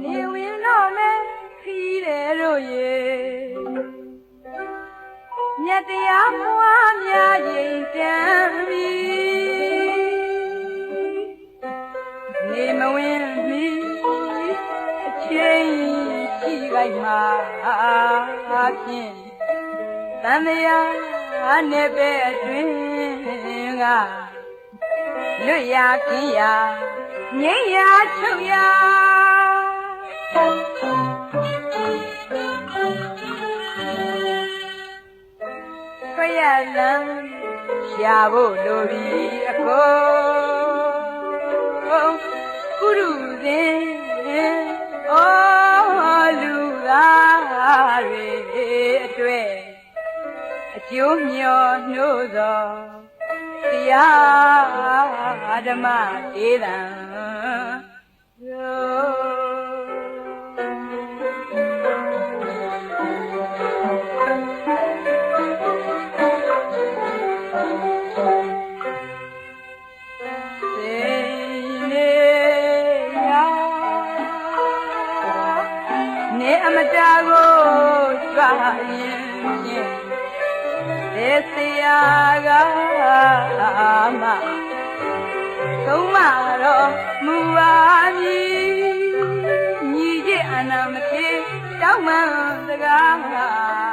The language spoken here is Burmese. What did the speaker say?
နေဝင်တော့မယ်ခီးတယ်တို့ရေမြတ်တရားပွားများရင်ပြန်ပြီနေမဝင်ပြီအချိန်ရှိခိုက်မှာဖြင့်တန်တရားနဲ့ပဲအတွင်းကလွတ်ရကင်းရငြိမ်းရချုပ်ရခရလန်းရှာဖို့လိုပြီအကုန်ကုရုစဉ်ဩလူသားတွေအတွက်အကျိုးမျှော်နှိုးသောတရားဓမ္မတေးတံနေအမတာကိုကြွားရင်ဖြင့်ဒေသရာကမှသုံးမတော်မူပါမည်ညီကျအနာမဖြစ်တောင်းမှန်စကား